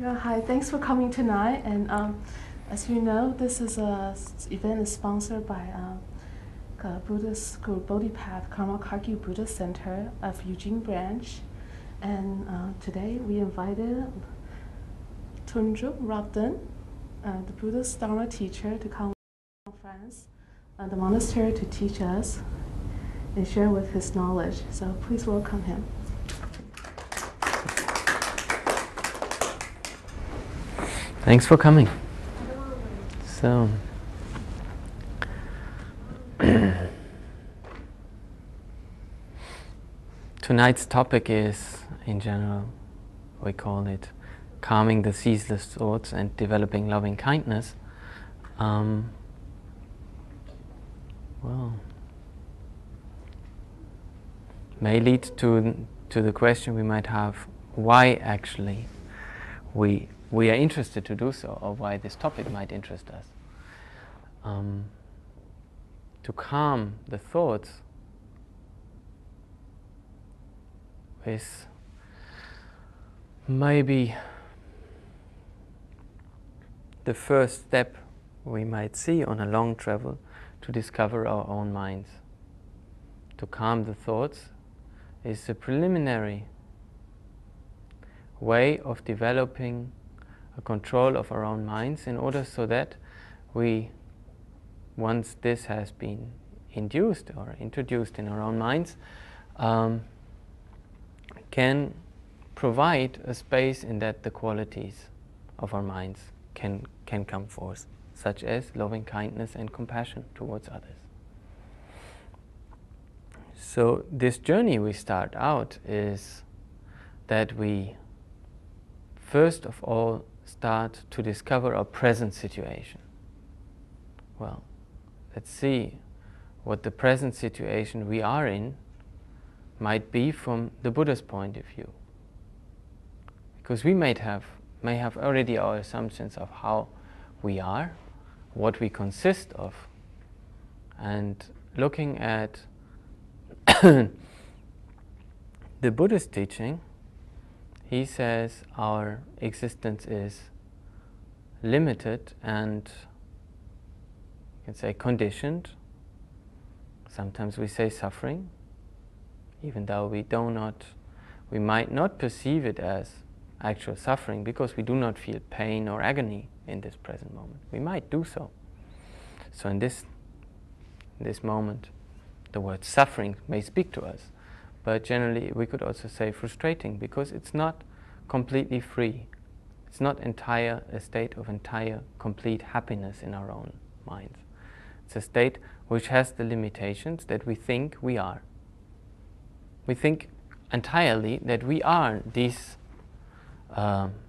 Yeah, hi, thanks for coming tonight. And as you know, this event is sponsored by Buddhist School Bodhipath Karma Kagyu Buddhist Center of Eugene Branch. And today we invited Töndrup Rabten, the Buddhist Dharma teacher, to come from France, the monastery, to teach us and share with his knowledge. So please welcome him. Thanks for coming. So, tonight's topic is, in general, we call it calming the ceaseless thoughts and developing loving kindness. May lead to the question we might have: why actually we are interested to do so, or why this topic might interest us. To calm the thoughts is maybe the first step we might see on a long travel to discover our own minds. To calm the thoughts is a preliminary way of developing a control of our own minds, in order so that we, once this has been induced or introduced in our own minds, can provide a space in that the qualities of our minds can come forth, such as loving kindness and compassion towards others. So this journey we start out is that we first of all start to discover our present situation. Well, let's see what the present situation we are in might be from the Buddha's point of view. Because we may have already our assumptions of how we are, what we consist of, and looking at the Buddhist teaching, he says our existence is limited and, you can say, conditioned. Sometimes we say suffering, even though we might not perceive it as actual suffering, because we do not feel pain or agony in this present moment. We might do so. So in this moment, the word suffering may speak to us. But generally we could also say frustrating, because it's not completely free. It's not a state of entire, complete happiness in our own minds. It's a state which has the limitations that we think we are. We think entirely that we are these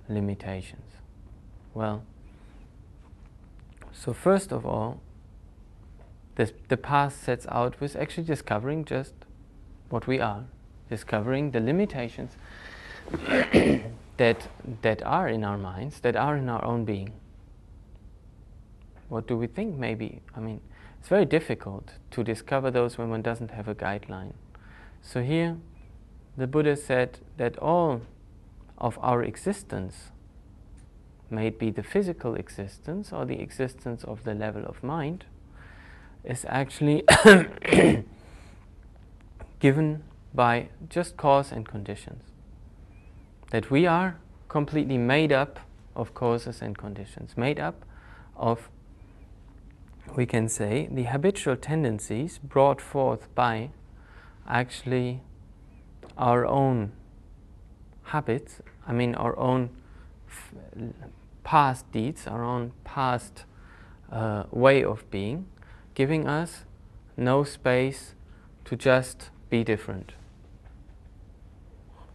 limitations. Well, so first of all, the path sets out with actually discovering just what we are, discovering the limitations that are in our minds, that are in our own being. What do we think? Maybe, it's very difficult to discover those when one doesn't have a guideline. So here, the Buddha said that all of our existence, may it be the physical existence or the existence of the level of mind, is actually given by just cause and conditions. That we are completely made up of causes and conditions, made up of, we can say, the habitual tendencies brought forth by actually our own habits, our own past deeds, our own past way of being, giving us no space to just be different.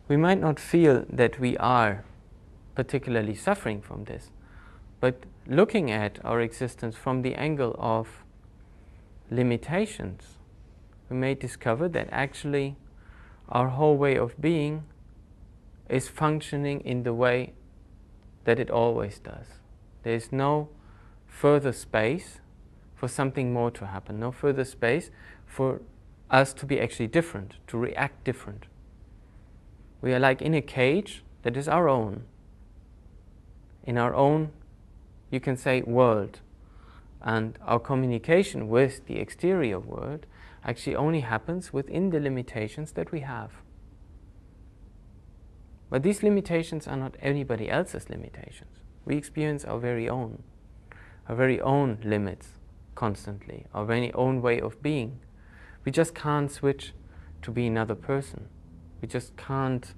We might not feel that we are particularly suffering from this, but looking at our existence from the angle of limitations, we may discover that actually our whole way of being is functioning in the way that it always does. There is no further space for something more to happen, no further space for us to be actually different, to react different. We are like in a cage that is our own. in our own, you can say, world. And our communication with the exterior world actually only happens within the limitations that we have. But these limitations are not anybody else's limitations. We experience our very own limits constantly, our very own way of being. We just can't switch to be another person. We just can't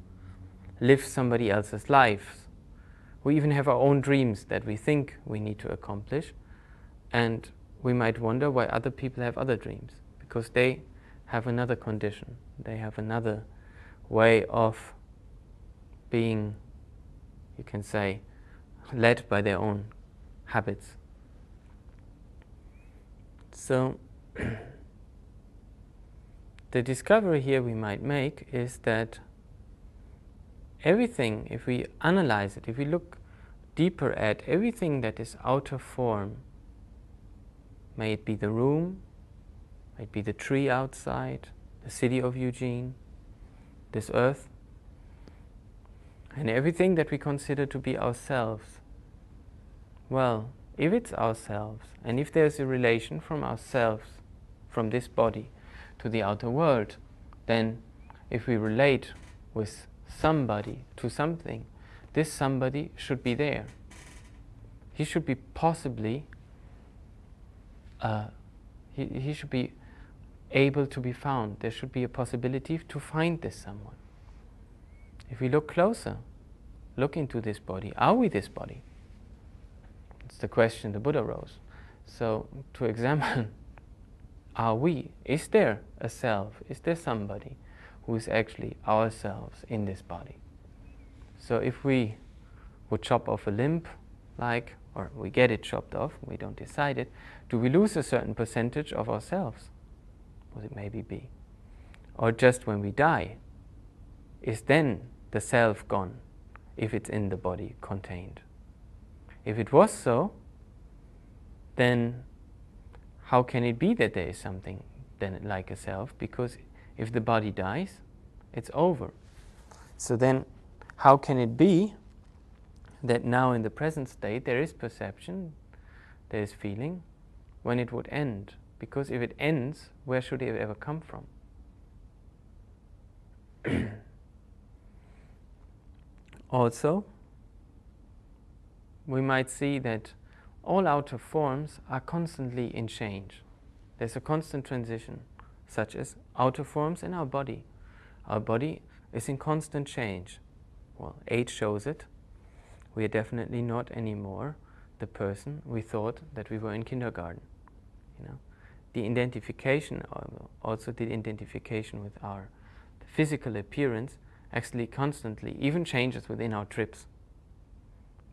live somebody else's life. We even have our own dreams that we think we need to accomplish, and we might wonder why other people have other dreams, because they have another condition. They have another way of being, you can say, led by their own habits. So the discovery here we might make is that everything, if we analyze it, if we look deeper at everything that is outer form, may it be the room, may it be the tree outside, the city of Eugene, this earth, and everything that we consider to be ourselves, well, if it's ourselves, and if there's a relation from ourselves, from this body, to the outer world, then if we relate with somebody to something, this somebody should be there. He should be possibly, he should be able to be found. There should be a possibility to find this someone. If we look closer, look into this body, are we this body? It's the question the Buddha rose. So to examine, are we? Is there a self? Is there somebody who is actually ourselves in this body? So if we would chop off a limb, or we get it chopped off, we don't decide it, do we lose a certain percentage of ourselves? Would it maybe be? Or just when we die, is then the self gone, if it's in the body contained? If it was so, then how can it be that there is something then like a self? Because if the body dies, it's over. So then how can it be that now in the present state there is perception, there is feeling, when it would end? Because if it ends, where should it ever come from? Also, we might see that all outer forms are constantly in change. There's a constant transition, such as outer forms in our body. Our body is in constant change. Well, age shows it. We are definitely not anymore the person we thought that we were in kindergarten. The identification, also the identification with our physical appearance, actually constantly even changes within our trips.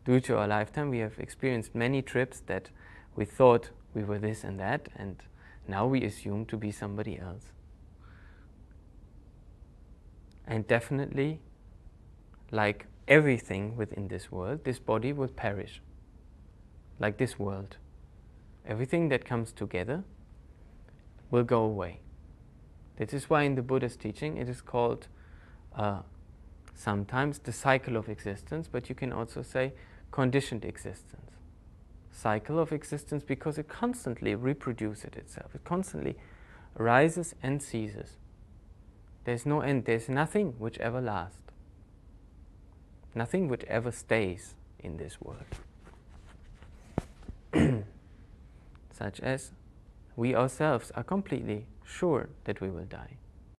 Due to our lifetime, we have experienced many trips that we thought we were this and that, and now we assume to be somebody else. And definitely, like everything within this world, this body will perish. Like this world. Everything that comes together will go away. This is why in the Buddhist teaching it is called sometimes the cycle of existence, but you can also say conditioned existence. Cycle of existence because it constantly reproduces itself. It constantly rises and ceases. There's no end. There's nothing which ever lasts. Nothing which ever stays in this world. Such as we ourselves are completely sure that we will die.